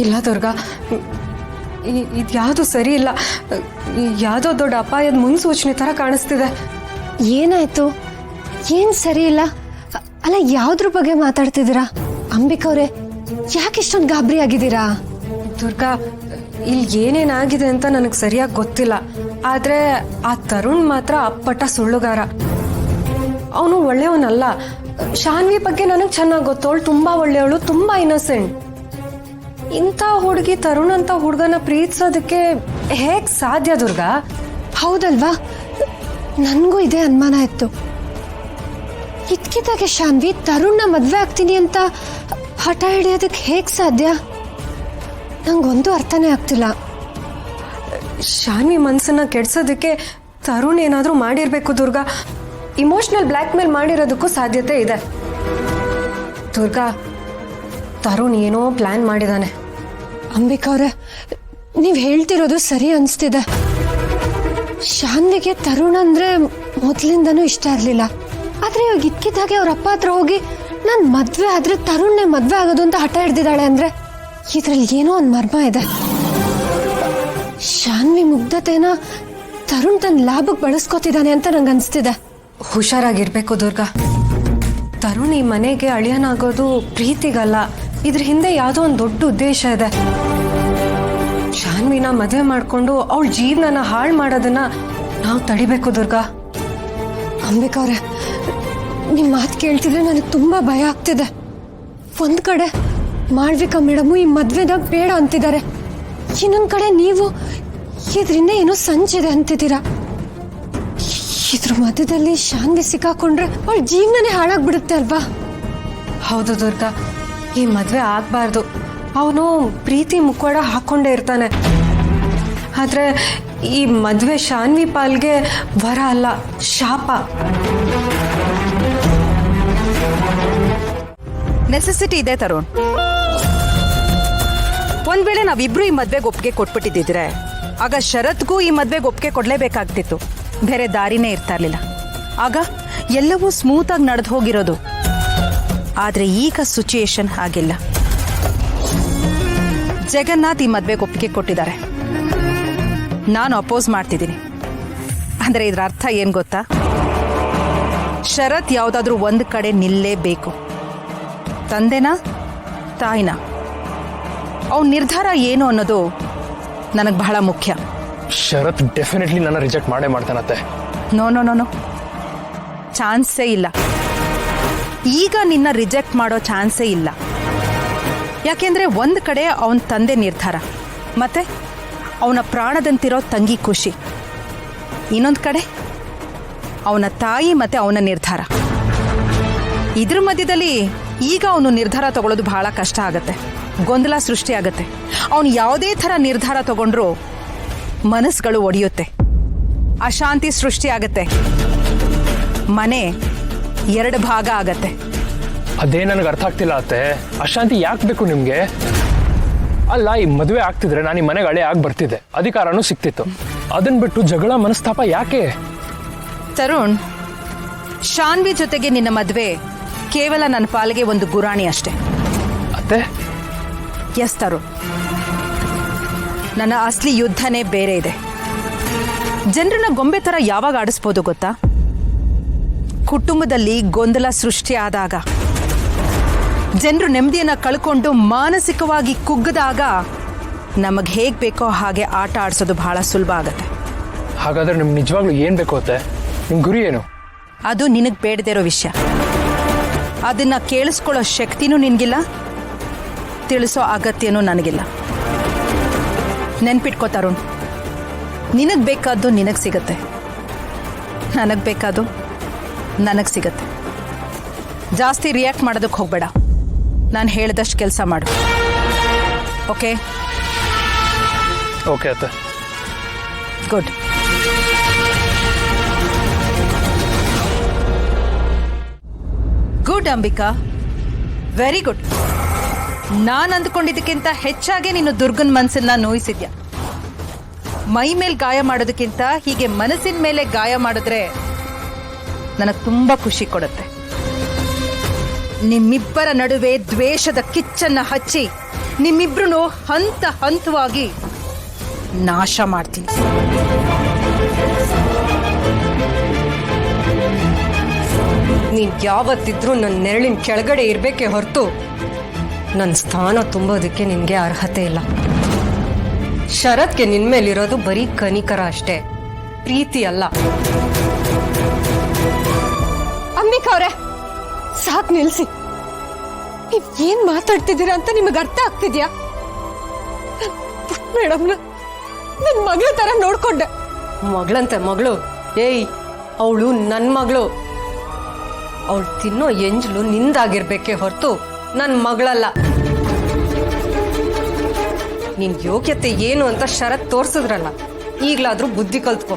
ಇಲ್ಲ ದುರ್ಗಾ, ಇದ್ಯಾವುದು ಸರಿ ಇಲ್ಲ. ಯಾವುದೋ ದೊಡ್ಡ ಅಪಾಯದ ಮುನ್ಸೂಚನೆ ಥರ ಕಾಣಿಸ್ತಿದೆ. ಏನಾಯ್ತು? ಏನ್ ಸರಿ ಇಲ್ಲ? ಅಲ್ಲ, ಯಾವ್ದ್ರ ಬಗ್ಗೆ ಮಾತಾಡ್ತಿದ್ದೀರಾ? ಅಂಬಿಕವ್ರೆ, ಯಾಕೆ ಇಷ್ಟೊಂದು ಗಾಬರಿ ಆಗಿದ್ದೀರಾ? ದುರ್ಗಾ, ಇಲ್ಲಿ ಏನೇನಾಗಿದೆ ಅಂತ ನನಗೆ ಸರಿಯಾಗಿ ಗೊತ್ತಿಲ್ಲ. ಆದ್ರೆ ಆ ತರುಣ್ ಮಾತ್ರ ಅಪ್ಪಟ ಸುಳ್ಳುಗಾರ. ಅವನು ಒಳ್ಳೆಯವನಲ್ಲ. ಶಾನ್ವಿ ಬಗ್ಗೆ ನನಗೆ ಚೆನ್ನಾಗಿ ಗೊತ್ತು. ಅವಳು ತುಂಬಾ ಒಳ್ಳೆಯವಳು, ತುಂಬಾ ಇನ್ನೋಸೆಂಟ್. ಇಂಥ ಹುಡುಗಿ ತರುಣ್ ಅಂತ ಹುಡುಗನ ಪ್ರೀತಿಸೋದಕ್ಕೆ ಹೇಗ್ ಸಾಧ್ಯ ದುರ್ಗಾ? ಹೌದಲ್ವಾ? ನನ್ಗೂ ಇದೇ ಅನುಮಾನ ಇತ್ತು. ಇದ್ಕಿದ್ದಾಗೆ ಶಾನ್ವಿ ತರುಣ್ನ ಮದ್ವೆ ಆಗ್ತೀನಿ ಅಂತ ಹಠ ಹಿಡಿಯೋದಕ್ಕೆ ಹೇಗ್ ಸಾಧ್ಯ? ನಂಗೊಂದು ಅರ್ಥನೇ ಆಗ್ತಿಲ್ಲ. ಶಾನ್ವಿ ಮನ್ಸನ್ನ ಕೆಡ್ಸೋದಕ್ಕೆ ತರುಣ್ ಏನಾದ್ರೂ ಮಾಡಿರ್ಬೇಕು ದುರ್ಗಾ. ಇಮೋಷನಲ್ ಬ್ಲ್ಯಾಕ್ ಮೇಲ್ ಮಾಡಿರೋದಕ್ಕೂ ಸಾಧ್ಯತೆ ಇದೆ. ದುರ್ಗಾ, ತರುಣ್ ಏನೋ ಪ್ಲಾನ್ ಮಾಡಿದಾನೆ. ಅಂಬಿಕವ್ರೆ, ನೀವ್ ಹೇಳ್ತಿರೋದು ಸರಿ ಅನ್ಸ್ತಿದೆ. ಶಾನ್ವಿಗೆ ತರುಣ್ ಅಂದ್ರೆ ಮೊದ್ಲಿಂದನೂ ಇಷ್ಟ ಇರ್ಲಿಲ್ಲ. ಆದ್ರೆ ಇವಾಗ ಇದ್ಕಿದ್ದಾಗೆ ಅವ್ರ ಅಪ್ಪ ಹತ್ರ ಹೋಗಿ ನಾನ್ ಮದ್ವೆ ಆದ್ರೆ ತರುಣ್ನೇ ಮದ್ವೆ ಆಗೋದು ಅಂತ ಹಠ ಹಿಡ್ದಿದ್ದಾಳೆ ಅಂದ್ರೆ ಇದ್ರಲ್ಲಿ ಏನೋ ಒಂದ್ ಮರ್ಮ ಇದೆ. ಶಾನ್ವಿ ಮುಗ್ಧತೆನ ತರುಣ್ ತನ್ನ ಲಾಭಕ್ಕೆ ಬಳಸ್ಕೊತಿದ್ದಾನೆ ಅಂತ ನಂಗೆ ಅನ್ಸ್ತಿದೆ. ಹುಷಾರಾಗಿರ್ಬೇಕು ದುರ್ಗಾ. ತರುಣ್ ಈ ಮನೆಗೆ ಅಳಿಯನಾಗೋದು ಪ್ರೀತಿಗಲ್ಲ. ಇದ್ರ ಹಿಂದೆ ಯಾವುದೋ ಒಂದು ದೊಡ್ಡ ಉದ್ದೇಶ ಇದೆ. ಶಾನ್ವಿನ ಮದುವೆ ಮಾಡ್ಕೊಂಡು ಅವಳ ಜೀವನನ ಹಾಳು ಮಾಡೋದನ್ನ ನಾವು ತಡಿಬೇಕು ದುರ್ಗಾ. ಅಂಬಿಕವ್ರೆ, ನಿಮ್ ಮಾತು ಕೇಳ್ತಿದ್ರೆ ನನಗೆ ತುಂಬಾ ಭಯ ಆಗ್ತಿದೆ. ಒಂದ್ ಕಡೆ ಮಾಳ್ವಿಕಾ ಮೇಡಮು ಈ ಮದ್ವೆನ ಬೇಡ ಅಂತಿದ್ದಾರೆ. ಇನ್ನೊಂದ್ ಕಡೆ ನೀವು ಇದ್ರಿಂದ ಏನೋ ಸಂಚಿದೆ ಅಂತಿದ್ದೀರಾ. ಇದ್ರ ಮಧ್ಯದಲ್ಲಿ ಶಾನ್ವಿ ಸಿಕ್ಕಾಕೊಂಡ್ರೆ ಅವಳ ಜೀವನನೇ ಹಾಳಾಗ್ಬಿಡುತ್ತೆ ಅಲ್ವಾ? ಹೌದು ದುರ್ಗಾ, ಈ ಮದ್ವೆ ಆಗ್ಬಾರ್ದು. ಅವನು ಪ್ರೀತಿ ಮುಖವಾಡ ಹಾಕೊಂಡೇ ಇರ್ತಾನೆ. ಆದ್ರೆ ಈ ಮದ್ವೆ ಶಾನ್ವಿ ಪಾಲ್ಗೆ ವರ ಅಲ್ಲ, ಶಾಪ. ನೆಸೆಸಿಟಿ ಇದೆ ತರುಣ್. ಒಂದ್ ವೇಳೆ ನಾವಿಬ್ರು ಈ ಮದ್ವೆಗೆ ಒಪ್ಪಿಗೆ ಕೊಟ್ಬಿಟ್ಟಿದ್ರೆ ಆಗ ಶರತ್ಗೂ ಈ ಮದ್ವೆಗೆ ಒಪ್ಪಿಗೆ ಕೊಡ್ಲೇಬೇಕಾಗ್ತಿತ್ತು. ಬೇರೆ ದಾರಿನೇ ಇರ್ತಾ ಇರ್ಲಿಲ್ಲ. ಆಗ ಎಲ್ಲವೂ ಸ್ಮೂತ್ ಆಗಿ ನಡೆದು ಹೋಗಿರೋದು. ಆದ್ರೆ ಈಗ ಸಿಚುಯೇಷನ್ ಹಾಗಿಲ್ಲ. ಜಗನ್ನಾಥ್ ಈ ಮದ್ವೆಗೆ ಒಪ್ಪಿಗೆ ಕೊಟ್ಟಿದ್ದಾರೆ. ನಾನು ಅಪೋಸ್ ಮಾಡ್ತಿದ್ದೀನಿ. ಅಂದ್ರೆ ಇದ್ರ ಅರ್ಥ ಏನ್ ಗೊತ್ತಾ? ಶರತ್ ಯಾವ್ದಾದ್ರೂ ಒಂದ್ ಕಡೆ ನಿಲ್ಲೇಬೇಕು. ತಂದೆನಾ ತಾಯಿನಾ, ಅವನ ನಿರ್ಧಾರ ಏನು ಅನ್ನೋದು ನನಗೆ ಬಹಳ ಮುಖ್ಯ. ಶರತ್ ಡೆಫಿನೆಟ್ಲಿ ನನ್ನ ರಿಜೆಕ್ಟ್ ಮಾಡೇ ಮಾಡ್ತಾನತ್ತೆ. ನೋ ನೋ ನೋ ನೋ, ಚಾನ್ಸೇ ಇಲ್ಲ. ಈಗ ನಿನ್ನ ರಿಜೆಕ್ಟ್ ಮಾಡೋ ಚಾನ್ಸೇ ಇಲ್ಲ. ಯಾಕೆಂದ್ರೆ ಒಂದ್ ಕಡೆ ಅವನ ತಂದೆ ನಿರ್ಧಾರ, ಮತ್ತೆ ಅವನ ಪ್ರಾಣದಂತಿರೋ ತಂಗಿ ಖುಷಿ. ಇನ್ನೊಂದು ಕಡೆ ಅವನ ತಾಯಿ ಮತ್ತೆ ಅವನ ನಿರ್ಧಾರ. ಇದ್ರ ಮಧ್ಯದಲ್ಲಿ ಈಗ ಅವನು ನಿರ್ಧಾರ ತಗೊಳ್ಳೋದು ಬಹಳ ಕಷ್ಟ ಆಗತ್ತೆ. ಗೊಂದಲ ಸೃಷ್ಟಿ ಆಗತ್ತೆ. ಅವನು ಯಾವುದೇ ಥರ ನಿರ್ಧಾರ ತಗೊಂಡ್ರೂ ಮನಸ್ಸುಗಳು ಒಡೆಯುತ್ತೆ, ಅಶಾಂತಿ ಸೃಷ್ಟಿ ಆಗತ್ತೆ, ಮನೆ ಎರಡು ಭಾಗ ಆಗತ್ತೆ. ಅದೇ ನನಗೆ ಅರ್ಥ ಆಗ್ತಿಲ್ಲ ಅತ್ತೆ. ಅಶಾಂತಿ ಯಾಕೆ ಬೇಕು ನಿಮ್ಗೆ? ಅಲ್ಲ, ಈ ಮದುವೆ ಆಗ್ತಿದ್ರೆ ನಾನು ಈ ಮನೆಗೆ ಹಳೆ ಆಗಿ ಬರ್ತಿದ್ದೆ, ಅಧಿಕಾರನೂ ಸಿಕ್ತಿತ್ತು. ಅದನ್ನ ಬಿಟ್ಟು ಜಗಳ ಮನಸ್ತಾಪ ಯಾಕೆ? ತರುಣ್, ಶಾನ್ವಿ ಜೊತೆಗೆ ನಿನ್ನ ಮದುವೆ ಕೇವಲ ನನ್ನ ಪಾಲಿಗೆ ಒಂದು ಗುರಾಣಿ ಅಷ್ಟೇ. ಅತ್ತೆ? ಎಸ್ ತರುಣ್, ನನ್ನ ಅಸಲಿ ಯುದ್ಧನೇ ಬೇರೆ ಇದೆ. ಜನರನ್ನ ಗೊಂಬೆ ತರ ಯಾವಾಗ ಆಡಿಸ್ಬೋದು ಗೊತ್ತಾ? ಕುಟುಂಬದಲ್ಲಿ ಗೊಂದಲ ಸೃಷ್ಟಿ ಆದಾಗ, ಜನರು ನೆಮ್ಮದಿಯನ್ನ ಕಳ್ಕೊಂಡು ಮಾನಸಿಕವಾಗಿ ಕುಗ್ಗದಾಗ ನಮಗೆ ಹೇಗ್ ಬೇಕೋ ಹಾಗೆ ಆಟ ಆಡಿಸೋದು ಬಹಳ ಸುಲಭ ಆಗತ್ತೆ. ಹಾಗಾದ್ರೆ ನಿಮ್ಗೆ ನಿಜವಾಗ್ಲೂ ಏನ್ ಬೇಕು ಅತ್ತೆ? ನಿಮ್ ಗುರಿ ಏನು? ಅದು ನಿನಗೆ ಬೇಡದಿರೋ ವಿಷಯ. ಅದನ್ನ ಕೇಳಿಸ್ಕೊಳ್ಳೋ ಶಕ್ತಿನೂ ನಿನಗಿಲ್ಲ, ತಿಳಿಸೋ ಅಗತ್ಯನೂ ನನಗಿಲ್ಲ. ನೆನ್ಪಿಟ್ಕೋ ತರುಣ್, ನಿನಗೆ ಬೇಕಾದ್ದು ನಿನಗೆ ಸಿಗತ್ತೆ, ನನಗೆ ಬೇಕಾದ್ದು ನನಗೆ ಸಿಗತ್ತೆ. ಜಾಸ್ತಿ ರಿಯಾಕ್ಟ್ ಮಾಡೋದಕ್ಕೆ ಹೋಗಬೇಡ. ನಾನು ಹೇಳಿದಷ್ಟು ಕೆಲಸ ಮಾಡು. ಓಕೆ? ಓಕೆ ಅತ್ತೆ. Good. Good Ambika, very good. ನಾನು ಅಂದ್ಕೊಂಡಿದ್ದಕ್ಕಿಂತ ಹೆಚ್ಚಾಗಿ ನೀನು ದುರ್ಗನ್ ಮನಸ್ಸನ್ನ ನೋಯಿಸಿದ್ಯಾ. ಮೈ ಮೇಲೆ ಗಾಯ ಮಾಡೋದಕ್ಕಿಂತ ಹೀಗೆ ಮನಸ್ಸಿನ ಮೇಲೆ ಗಾಯ ಮಾಡಿದ್ರೆ ನನಗೆ ತುಂಬಾ ಖುಷಿ ಕೊಡುತ್ತೆ. ನಿಮ್ಮಿಬ್ಬರ ನಡುವೆ ದ್ವೇಷದ ಕಿಚ್ಚನ್ನ ಹಚ್ಚಿ ನಿಮ್ಮಿಬ್ರು ಹಂತ ಹಂತವಾಗಿ ನಾಶ ಮಾಡ್ತೀನಿ. ನೀನ್ ಯಾವತ್ತಿದ್ರೂ ನನ್ನ ನೆರಳಿನ ಕೆಳಗಡೆ ಇರ್ಬೇಕೇ ಹೊರತು ನನ್ನ ಸ್ಥಾನ ತುಂಬೋದಕ್ಕೆ ನಿನ್ಗೆ ಅರ್ಹತೆ ಇಲ್ಲ. ಶರತ್ಗೆ ನಿನ್ಮೇಲಿರೋದು ಬರೀ ಕನಿಕರ ಅಷ್ಟೇ, ಪ್ರೀತಿ ಅಲ್ಲ. ಅಂಬಿಕಾ ಅವ್ರೆ, ಸಾಕ್ ನಿಲ್ಸಿ. ನೀವ್ ಏನ್ ಮಾತಾಡ್ತಿದ್ದೀರಾ ಅಂತ ನಿಮಗೆ ಅರ್ಥ ಆಗ್ತಿದ್ಯಾ? ಮೇಡಮ್ನ ನನ್ ಮಗಳ ತರ ನೋಡ್ಕೊಂಡೆ. ಮಗಳಂತೆ ಮಗಳು? ಏಯ್, ಅವಳು ನನ್ನ ಮಗಳು. ಅವಳು ತಿನ್ನೋ ಎಂಜಲು ನಿಂದಾಗಿರ್ಬೇಕೇ ಹೊರತು ನನ್ನ ಮಗಳಲ್ಲ. ನಿನ್ ಯೋಗ್ಯತೆ ಏನು ಅಂತ ಶರತ್ ತೋರ್ಸಿದ್ರಲ್ಲ, ಈಗ್ಲಾದ್ರೂ ಬುದ್ಧಿ ಕಲ್ತ್ಕೋ.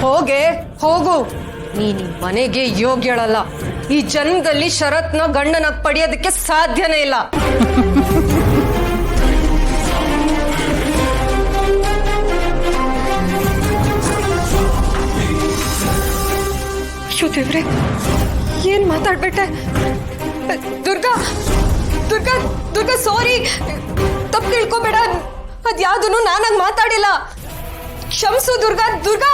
ಹೋಗೆ ಹೋಗು. ನೀನ್ ಈ ಮನೆಗೆ ಯೋಗ್ಯಳಲ್ಲ. ಈ ಜನ್ಮದಲ್ಲಿ ಶರತ್ನ ಗಂಡನಾಗ್ ಪಡೆಯೋದಕ್ಕೆ ಸಾಧ್ಯನೇ ಇಲ್ಲ. ದೇವ್ರೆ, ಏನ್ ಮಾತಾಡ್ಬಿಟ್ಟೆ? ದುರ್ಗಾ ದುರ್ಗಾ ದುರ್ಗಾ, ಸಾರಿ, ತಪ್ಪು ತಿಳ್ಕೊಬೇಡ. ಅದ್ಯಾವುದನ್ನು ನಾನಾಗ್ ಮಾತಾಡಿಲ್ಲ. ಕ್ಷಮಿಸು ದುರ್ಗಾ. ದುರ್ಗಾ